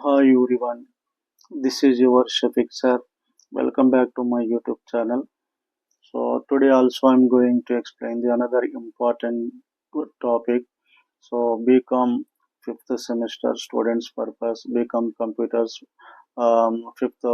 Hi everyone, this is your Shafiq sir. Welcome back to my YouTube channel. So today also I'm going to explain the another important topic. So become fifth semester students purpose, become computers fifth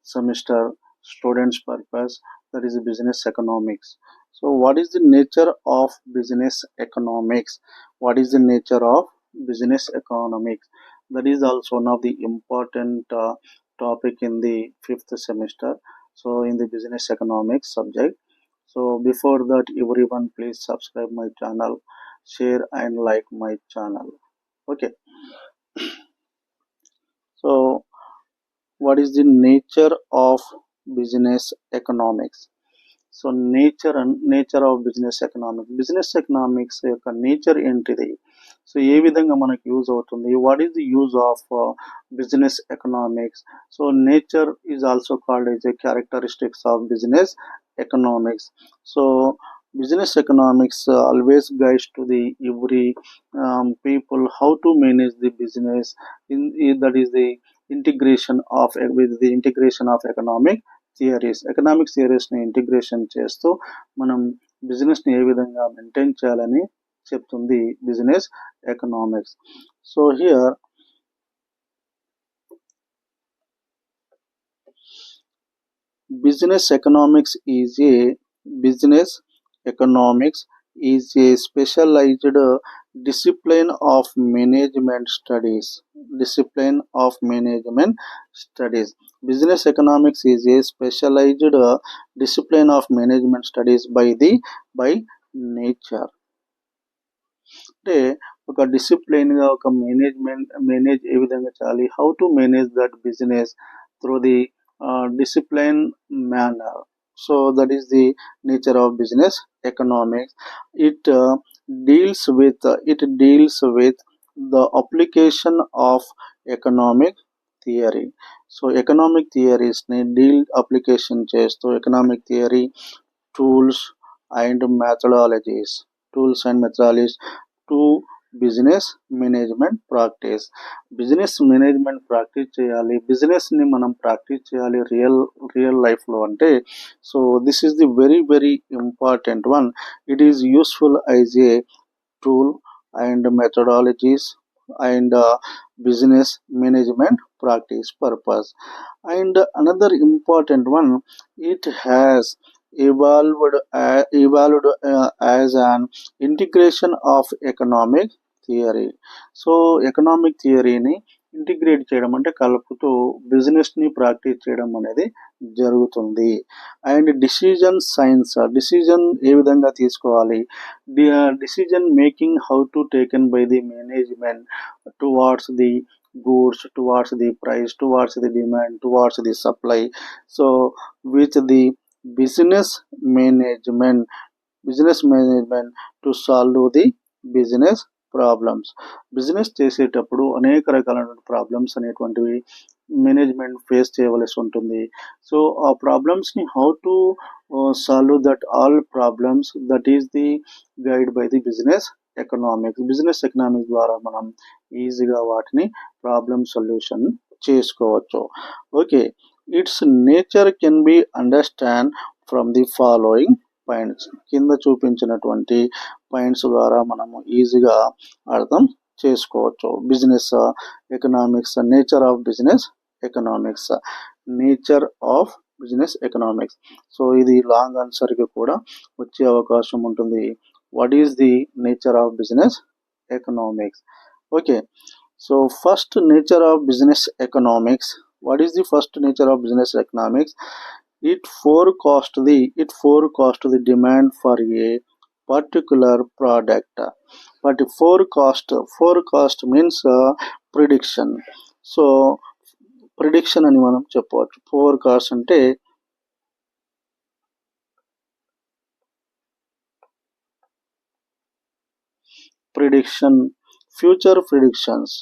semester students purpose, that is business economics. So what is the nature of business economics? What is the nature of business economics? That is also one of the important topic in the fifth semester. So in the business economics subject. So before that, everyone please subscribe my channel, share and like my channel. Okay. So what is the nature of business economics? So nature of business economics యొక్క nature ఏంటిది? So ఏ విధంగా మనకు use అవుతుంది? What is the use of business economics? So nature is also called as a characteristics of business economics. So business economics always guides to the every people how to manage the business that is the integration of with the integration of economic థియరీస్ని integration చేస్తూ మనం బిజినెస్ని ఏ విధంగా maintain చేయాలని చెప్తుంది business economics. So here business economics is a specialized discipline of management studies. Business economics is a specialized discipline of management studies by nature. అంటే ఒక డిసిప్లైన్గా ఒక మేనేజ్ ఏ విధంగా చేయాలి, how to manage that business through the discipline manner. So that is the nature of business economics. It deals with the application of economic theory. So economic theories ni deal application chestu economic theory tools and methodologies to business management practice. Business management practice చేయాలి, బిజినెస్ని మనం practice చేయాలి real లైఫ్లో అంటే so this is the very important one. It is useful as a tool and methodologies and business management practice purpose. And another important one, it has evolved as an integration of economic theory. So economic థియరీని integrate చేయడం అంటే కలుపుతూ బిజినెస్ని practice చేయడం అనేది జరుగుతుంది. And decision science, decision ఏ విధంగా తీసుకోవాలి, decision making how to taken by the management towards the goods, towards the price, towards the demand, towards the supply. So with the business management to solve the business problems. Business చేసేటప్పుడు అనేక రకాలైన problems అనేటువంటివి management face చేయవలసి ఉంటుంది. So ఆ ప్రాబ్లమ్స్ని how to solve that all problems, that is the guide by the business economics ద్వారా మనం ఈజీగా వాటిని ప్రాబ్లమ్ సొల్యూషన్ చేసుకోవచ్చు. Okay, it's nature can be understand from the following points. కింద చూపించినటువంటి పాయింట్స్ ద్వారా మనము ఈజీగా అర్థం చేసుకోవచ్చు. Business economics, nature of business economics. So ఇది లాంగ్ ఆన్సర్కి కూడా వచ్చే అవకాశం ఉంటుంది. What is the nature of business economics? Okay, so first nature of business economics. What is the first nature of business economics? It forecast the demand for a particular product. But forecast means prediction. So prediction అని మనం చెప్పవచ్చు. Forecast అంటే prediction, future predictions.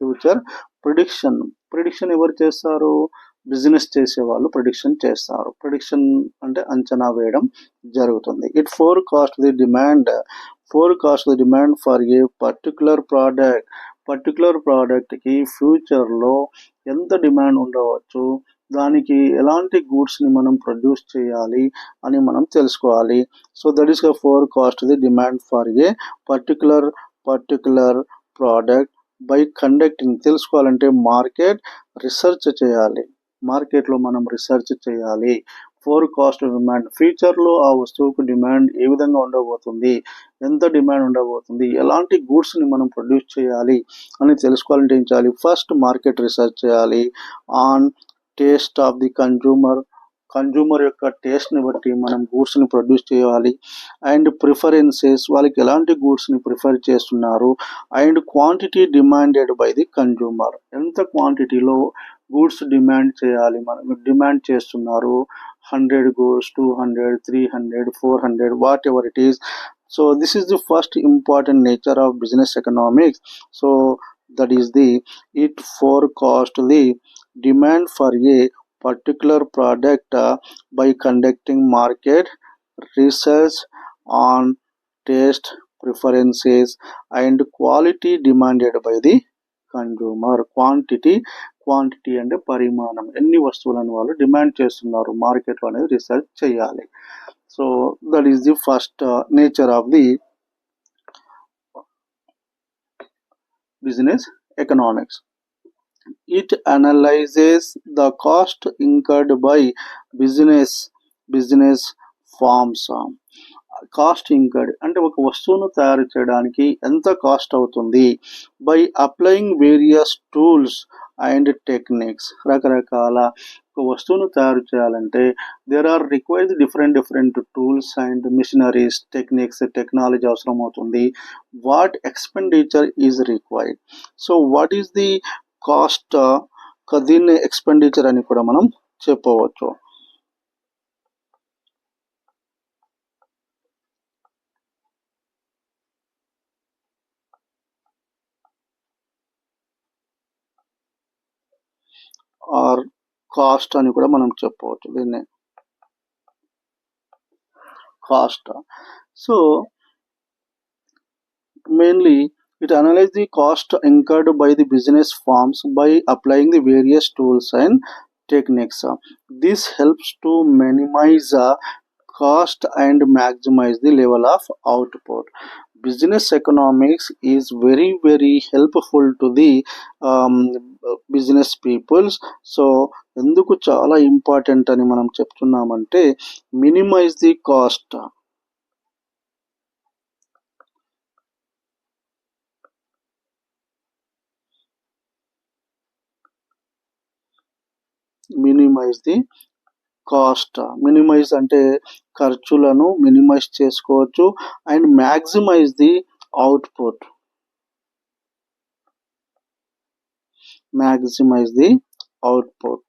Future prediction ఎవరు చేస్తారు? Business చేసేవాళ్ళు prediction చేస్తారు. Prediction అంటే అంచనా వేయడం జరుగుతుంది. It forecast the demand forecast the demand for a particular ప్రోడక్ట్కి ఫ్యూచర్లో ఎంత డిమాండ్ ఉండవచ్చు, దానికి ఎలాంటి గూడ్స్ని మనం ప్రొడ్యూస్ చేయాలి అని మనం తెలుసుకోవాలి. So that is forecast the demand for a particular product by conducting. తెలుసుకోవాలంటే మార్కెట్ రీసెర్చ్ చేయాలి, మార్కెట్లో మనం రీసెర్చ్ చేయాలి. ఫోర్కాస్ట్ డిమాండ్, ఫ్యూచర్లో ఆ వస్తువుకు డిమాండ్ ఏ విధంగా ఉండబోతుంది, ఎంత డిమాండ్ ఉండబోతుంది, ఎలాంటి గూడ్స్ని మనం ప్రొడ్యూస్ చేయాలి అని తెలుసుకోవాలంటే ఏం చేయాలి, ఫస్ట్ మార్కెట్ రీసెర్చ్ చేయాలి. On taste of the consumer యొక్క టేస్ట్ని బట్టి మనం గూడ్స్ని ప్రొడ్యూస్ చేయాలి. అండ్ ప్రిఫరెన్సెస్, వాళ్ళకి ఎలాంటి గూడ్స్ని ప్రిఫర్ చేస్తున్నారు. And quantity demanded by the consumer, ఎంత క్వాంటిటీలో గూడ్స్ డిమాండ్ చేస్తున్నారు. 100 goods, 200, 300, 400, whatever it is. So this is the first important nature of business economics. So that is it forecast the demand for a particular product by conducting market research on taste, preferences and quality demanded by the consumer. Quantity అంటే పరిమాణం, ఎన్ని వస్తువులను వాళ్ళు demand చేస్తున్నారు మార్కెట్లో అనేది research చేయాలి. So that is the first nature of the business economics. It analyzes the cost incurred by business firms. Cost incurred అంటే ఒక వస్తువును తయారు చేయడానికి ఎంత కాస్ట్ అవుతుంది. By applying various tools and techniques, రకరకాల ఒక వస్తువును తయారు చేయాలంటే there are required different tools and machineries, technology అవసరం అవుతుంది. What expenditure is required. So what is the cost, దీన్ని ఎక్స్పెండిచర్ అని కూడా మనం చెప్పవచ్చు. ఆర్ కాస్ట్ అని కూడా మనం చెప్పవచ్చు దీన్ని, cost. So mainly it analyzes the cost incurred by the business firms by applying the various tools and techniques. This helps to minimize cost and maximize the level of output. Business economics is very helpful to the business peoples. So ఎందుకు చాలా important అని మనం చెప్తున్నామంటే minimise the cost, minimise the cost. Minimise అంటే ఖర్చులను minimise చేసుకోవచ్చు. And maximise the output, maximise the output.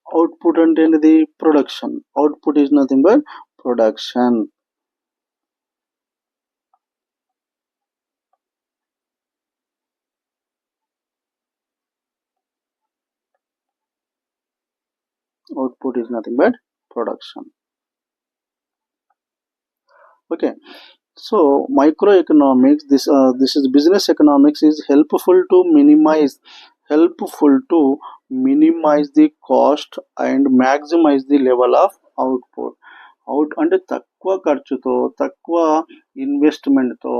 Output అంటే ఏంటిది, production. Output is nothing but production. Output is nothing but production. Okay, so microeconomics, this is business economics is helpful to minimize the cost and maximize the level of output. అంటే తక్కువ ఖర్చుతో, తక్కువ ఇన్వెస్ట్మెంట్తో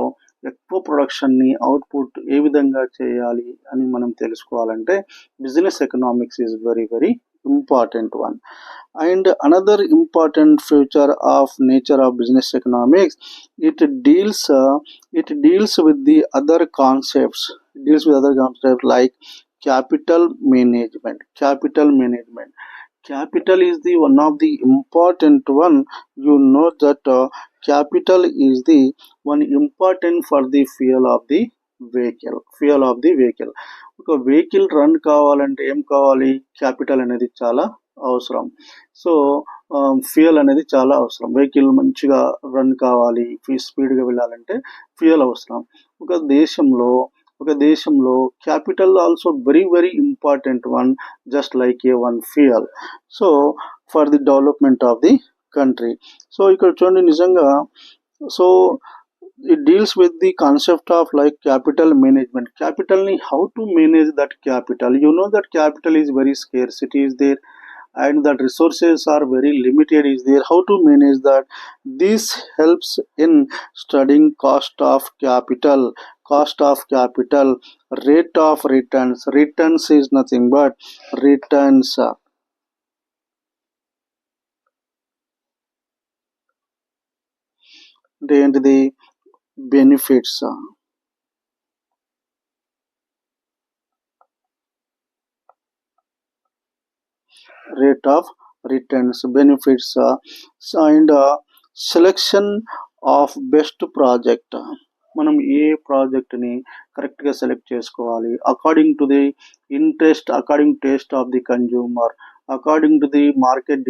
ఎక్కువ ప్రొడక్షన్ని, output ఏ విధంగా చేయాలి అని మనం తెలుసుకోవాలంటే business economics is very important one. And another important feature of nature of business economics, it deals with the other concepts, like capital management. Capital is the one of the important one. You know that capital is the one important for the fuel of the vehicle. ఒక vehicle run కావాలంటే ఏం కావాలి, capital అనేది చాలా అవసరం. So fuel అనేది చాలా అవసరం. వెహికల్ మంచిగా రన్ కావాలి, స్పీడ్గా వెళ్ళాలంటే ఫ్యూయల్ అవసరం. ఒక దేశంలో ఒక దేశంలో capital also very very important one, just like A one fuel. So for the development of the country. So ఇక్కడ చూడండి నిజంగా, so it deals with the concept of like capital management. Capital ni how to manage that capital. You know that capital is very scarcity is there, and that resources are very limited is there. How to manage that? This helps in studying cost of capital, rate of returns. Returns is nothing but returns. ఏంటిది? Benefits. Rate of returns, benefits, and selection of best project. మనం ఏ ప్రాజెక్ట్ని కరెక్ట్గా select చేసుకోవాలి according to the interest, according taste of the consumer, according to the market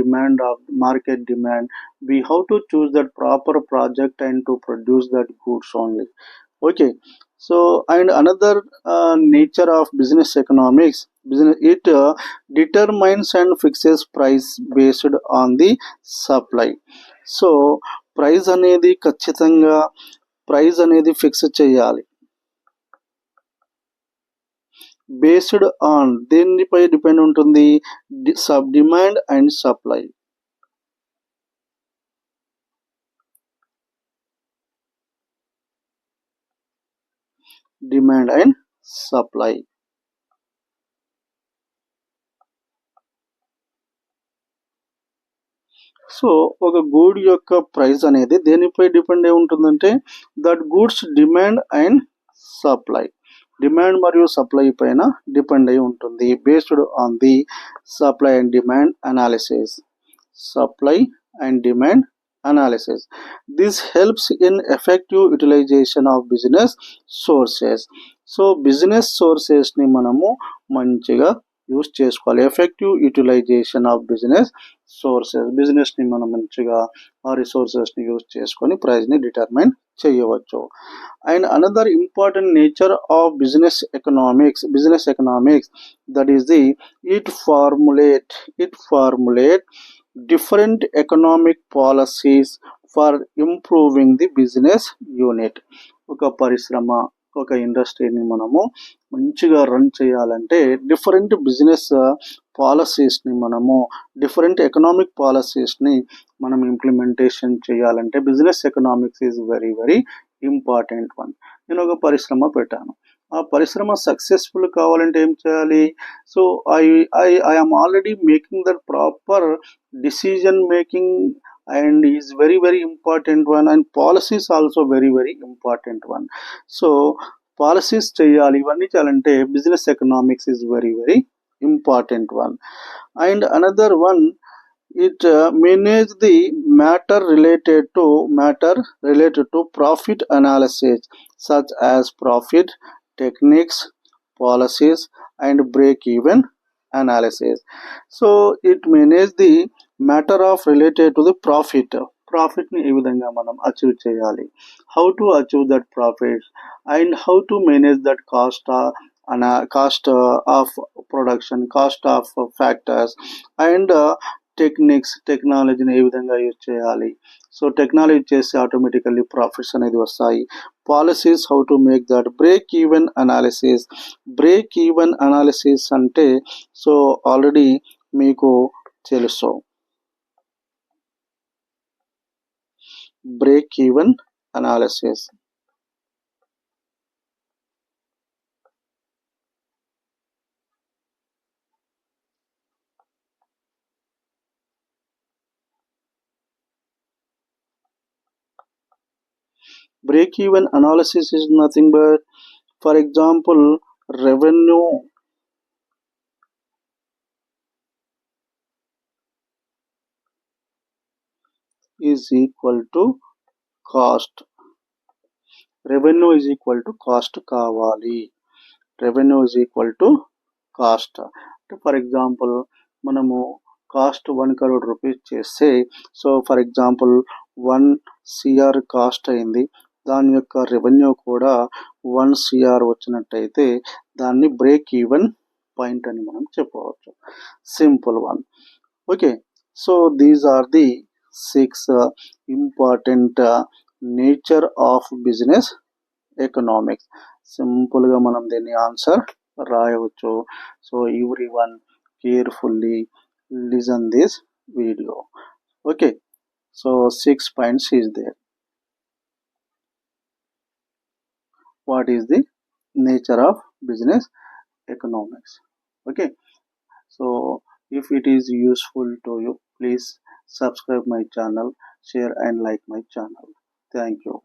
demand. We have to choose that proper project and to produce that goods only. Okay, so and another nature of business economics, it determines and fixes price based on the supply. So price అనేది ఖచ్చితంగా price అనేది fix చేయాలి based on దేనిపై depend ఉంటుంది? Demand and supply. Demand and supply. So ఒక good యొక్క price అనేది దేనిపై డిపెండ్ అయి ఉంటుందంటే that goods demand and supply. Demand మరియు సప్లై పైన డిపెండ్ అయి ఉంటుంది. Based on the supply and demand analysis. Supply and demand analysis. This helps in effective utilisation of business sources. So business సోర్సెస్ని మనము మంచిగా యూస్ చేసుకోవాలి. Effective utilisation of business sources. బిజినెస్ని మనం మంచిగా ఆ రిసోర్సెస్ని యూస్ చేసుకొని ప్రైస్ని డిటర్మైన్ చేయవచ్చు. And another important nature of business economics, that is the it formulate different economic policies for improving the business unit. ఒక పరిశ్రమ, ఒక ఇండస్ట్రీని మనము మంచిగా రన్ చేయాలంటే డిఫరెంట్ బిజినెస్ పాలసీస్ని మనము, డిఫరెంట్ ఎకనామిక్ పాలసీస్ని మనం ఇంప్లిమెంటేషన్ చేయాలంటే business economics is very very important one. నేను ఒక పరిశ్రమ పెట్టాను, ఆ పరిశ్రమ సక్సెస్ఫుల్ కావాలంటే ఏం చేయాలి? So I'm already making that proper decision making and is very very important one, and policies also very very important one. So policies చేయాలి, ఇవన్నీ చేయాలంటే business economics is very very important one. And another one, it manage the matter related to profit analysis such as profit techniques, policies and break even analysis. So it manage the matter of related to the ప్రాఫిట్ని ఏ విధంగా మనం achieve చేయాలి, how to achieve that profit, and how to manage that cost of production, cost of factors, and టెక్నాలజీని ఏ విధంగా use చేయాలి. So technology చేస్తే automatically profits అనేది వస్తాయి. Policies, how to make that break even analysis అంటే so already మీకు తెలుసు. Break even analysis. Break even analysis is nothing but, for example, revenue is equal to cost. Revenue is equal to cost కావాలి. Revenue is equal to cost. For example, మనము cost 1 crore rupees చేస్తే, so for example 1 CR cost అయింది, దాని యొక్క revenue కూడా 1 CR వచ్చినట్టయితే దాన్ని break even point అని మనం చెప్పవచ్చు. Simple one. Okay, so these are ది 6 important nature of business economics. సింపుల్గా మనం దీన్ని ఆన్సర్ రాయవచ్చు. So everyone carefully listen this video. Okay, so 6 points is there. What is the nature of business economics? Okay, so if it is useful to you, please subscribe my channel, share and like my channel. Thank you.